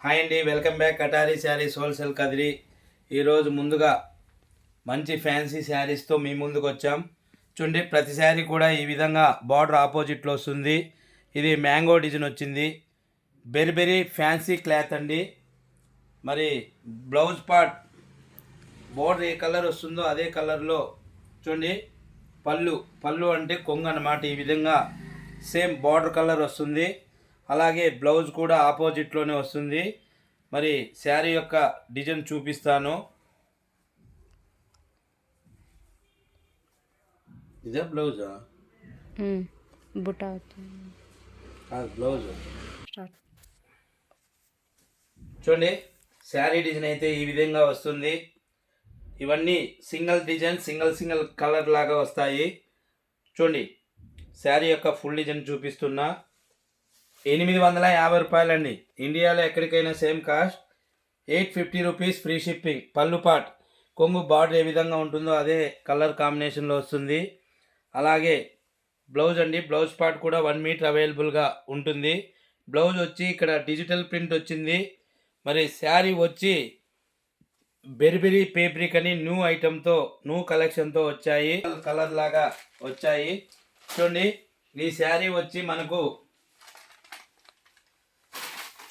Hi అండి, welcome back కటారీ saris wholesale Kadiri. ఈరోజు ముందుగా మంచి ఫ్యాన్సీ శారీస్తో మీ ముందుకు వచ్చాం. చూడండి, ప్రతి శారీ కూడా ఈ విధంగా బార్డర్ ఆపోజిట్లో వస్తుంది. ఇది మ్యాంగో డిజైన్ వచ్చింది. బెరీ ఫ్యాన్సీ క్లాత్ అండి. మరి బ్లౌజ్ పార్ట్ బార్డర్ ఏ కలర్ వస్తుందో అదే కలర్లో చూడండి. పళ్ళు అంటే కొంగు అన్నమాట. ఈ విధంగా సేమ్ బార్డర్ కలర్ వస్తుంది. అలాగే బ్లౌజ్ కూడా ఆపోజిట్లోనే వస్తుంది. మరి శారీ యొక్క డిజైన్ చూపిస్తాను. ఇదే బ్లౌజా? బ్లౌజ్ చూడండి. శారీ డిజైన్ అయితే ఈ విధంగా వస్తుంది. ఇవన్నీ సింగిల్ డిజైన్, సింగిల్ కలర్ లాగా వస్తాయి. చూడండి, శారీ యొక్క ఫుల్ డిజైన్ చూపిస్తున్నా. 850 రూపాయలండి. ఇండియాలో ఎక్కడికైనా same cost. 850 rupees free shipping. పళ్ళు పాట్ కొంగు బార్డర్ ఏ విధంగా ఉంటుందో అదే కలర్ కాంబినేషన్లో వస్తుంది. అలాగే బ్లౌజ్ అండి, బ్లౌజ్ పార్ట్ కూడా 1 మీటర్ అవైలబుల్గా ఉంటుంది. బ్లౌజ్ వచ్చి ఇక్కడ డిజిటల్ ప్రింట్ వచ్చింది. మరి శారీ వచ్చి బెరీ పేబ్రిక్ అని న్యూ ఐటెంతో న్యూ కలెక్షన్తో వచ్చాయి. కలర్ లాగా వచ్చాయి. చూడండి, ఈ శారీ వచ్చి మనకు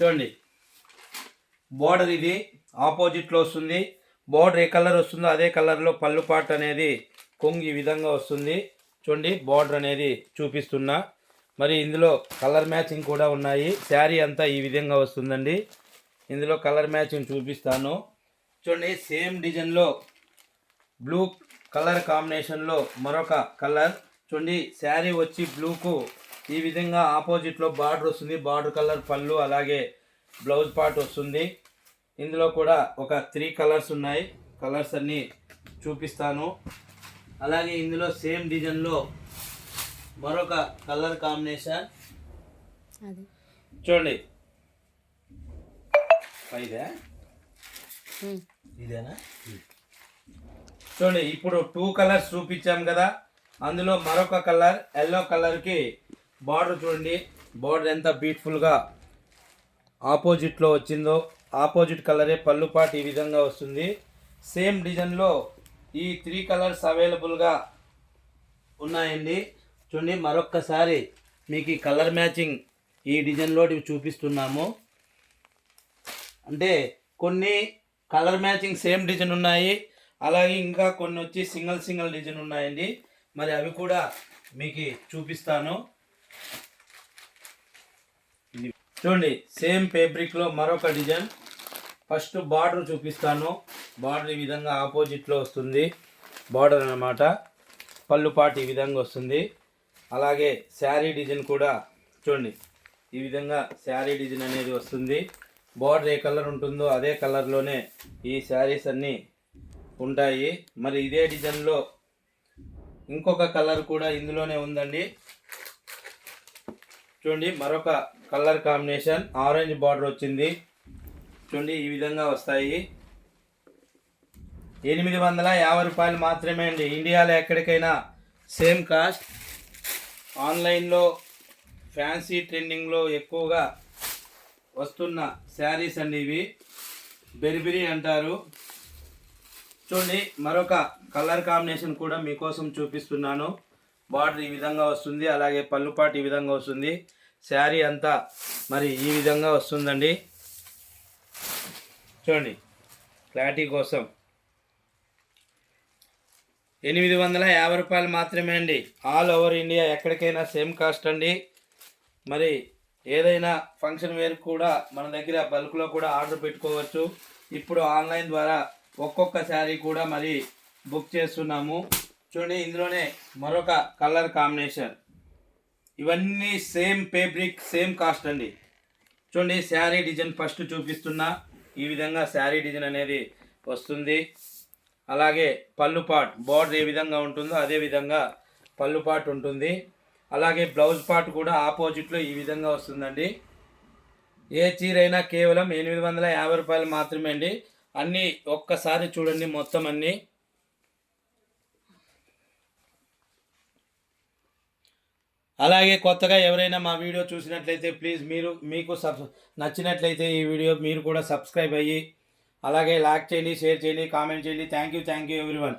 చూడండి బోర్డర్ ఇది ఆపోజిట్లో వస్తుంది. బోర్డర్ ఏ కలర్ వస్తుందో అదే కలర్లో పళ్ళు పాట్ అనేది కొంగు ఈ విధంగా వస్తుంది. చూడండి, బోర్డర్ అనేది చూపిస్తున్నా. మరి ఇందులో కలర్ మ్యాచింగ్ కూడా ఉన్నాయి. శారీ అంతా ఈ విధంగా వస్తుందండి. ఇందులో కలర్ మ్యాచింగ్ చూపిస్తాను. చూడండి, సేమ్ డిజైన్లో బ్లూ కలర్ కాంబినేషన్లో మరొక కలర్. చూడండి, శారీ వచ్చి బ్లూకు ఈ విధంగా ఆపోజిట్లో బార్డర్ వస్తుంది. బార్డర్ కలర్ పళ్ళు, అలాగే బ్లౌజ్ పార్ట్ వస్తుంది. ఇందులో కూడా ఒక 3 కలర్స్ ఉన్నాయి. కలర్స్ అన్నీ చూపిస్తాను. అలాగే ఇందులో సేమ్ డిజైన్లో మరొక కలర్ కాంబినేషన్ చూడండి. ఇదేనా? చూడండి, ఇప్పుడు 2 కలర్స్ చూపించాం కదా. అందులో మరొక కలర్ ఎల్లో కలర్కి బార్డర్ చూడండి. బార్డర్ ఎంత బ్యూటిఫుల్గా ఆపోజిట్లో వచ్చిందో. ఆపోజిట్ కలరే పళ్ళు పాట్ ఈ విధంగా వస్తుంది. సేమ్ డిజైన్లో ఈ 3 కలర్స్ అవైలబుల్గా ఉన్నాయండి. చూడండి, మరొక్కసారి మీకు ఈ కలర్ మ్యాచింగ్ ఈ డిజైన్లో చూపిస్తున్నాము. అంటే కొన్ని కలర్ మ్యాచింగ్ సేమ్ డిజైన్ ఉన్నాయి. అలాగే ఇంకా కొన్ని వచ్చి సింగిల్ డిజైన్ ఉన్నాయండి. మరి అవి కూడా మీకు చూపిస్తాను. చూడండి, సేమ్ ఫ్యాబ్రిక్లో మరొక డిజైన్. ఫస్ట్ బార్డర్ చూపిస్తాను. బార్డర్ ఈ విధంగా ఆపోజిట్లో వస్తుంది. బార్డర్ అన్నమాట. పళ్ళు పాటు ఈ విధంగా వస్తుంది. అలాగే శారీ డిజైన్ కూడా చూడండి, ఈ విధంగా శారీ డిజైన్ అనేది వస్తుంది. బార్డర్ ఏ కలర్ ఉంటుందో అదే కలర్లోనే ఈ శారీస్ అన్నీ ఉంటాయి. మరి ఇదే డిజైన్లో ఇంకొక కలర్ కూడా ఇందులోనే ఉందండి. చూడండి, మరొక కలర్ కాంబినేషన్ ఆరెంజ్ బార్డర్ వచ్చింది. చూడండి, ఈ విధంగా వస్తాయి. 850 రూపాయలు మాత్రమే అండి. ఇండియాలో ఎక్కడికైనా సేమ్ కాస్ట్. ఆన్లైన్లో ఫ్యాన్సీ ట్రెండింగ్లో ఎక్కువగా వస్తున్న శారీస్ అండి ఇవి. బెరీ అంటారు. చూడండి, మరొక కలర్ కాంబినేషన్ కూడా మీకోసం చూపిస్తున్నాను. బార్డర్ ఈ విధంగా వస్తుంది. అలాగే పళ్ళు పాటు ఈ విధంగా వస్తుంది. శారీ అంతా మరి ఈ విధంగా వస్తుందండి. చూడండి, క్లారిటీ కోసం 850 రూపాయలు మాత్రమే అండి. ఆల్ ఓవర్ ఇండియా ఎక్కడికైనా సేమ్ కాస్ట్ అండి. మరి ఏదైనా ఫంక్షన్ వేర్ కూడా మన దగ్గర బల్క్లో కూడా ఆర్డర్ పెట్టుకోవచ్చు. ఇప్పుడు ఆన్లైన్ ద్వారా ఒక్కొక్క శారీ కూడా మరి బుక్ చేస్తున్నాము. చూడండి, ఇందులోనే మరొక కలర్ కాంబినేషన్. ఇవన్నీ సేమ్ ఫ్యాబ్రిక్, సేమ్ కాస్ట్ అండి. చూడండి, శారీ డిజైన్ ఫస్ట్ చూపిస్తున్నా. ఈ విధంగా శారీ డిజైన్ అనేది వస్తుంది. అలాగే పళ్ళు పాట్ బార్డర్ ఏ విధంగా ఉంటుందో అదే విధంగా పళ్ళు పాట్ ఉంటుంది. అలాగే బ్లౌజ్ పార్ట్ కూడా ఆపోజిట్లో ఈ విధంగా వస్తుందండి. ఏ చీరైనా కేవలం 850 రూపాయలు మాత్రమే అండి. అన్నీ ఒక్కసారి చూడండి, మొత్తం అన్నీ. అలాగే కొత్తగా ఎవరైనా మా వీడియో చూసినట్లయితే ప్లీజ్ మీకు నచ్చినట్లయితే ఈ వీడియో మీరు కూడా సబ్స్క్రైబ్ అయ్యి అలాగే లైక్ చేయండి, షేర్ చేయండి, కామెంట్ చేయండి. Thank you everyone.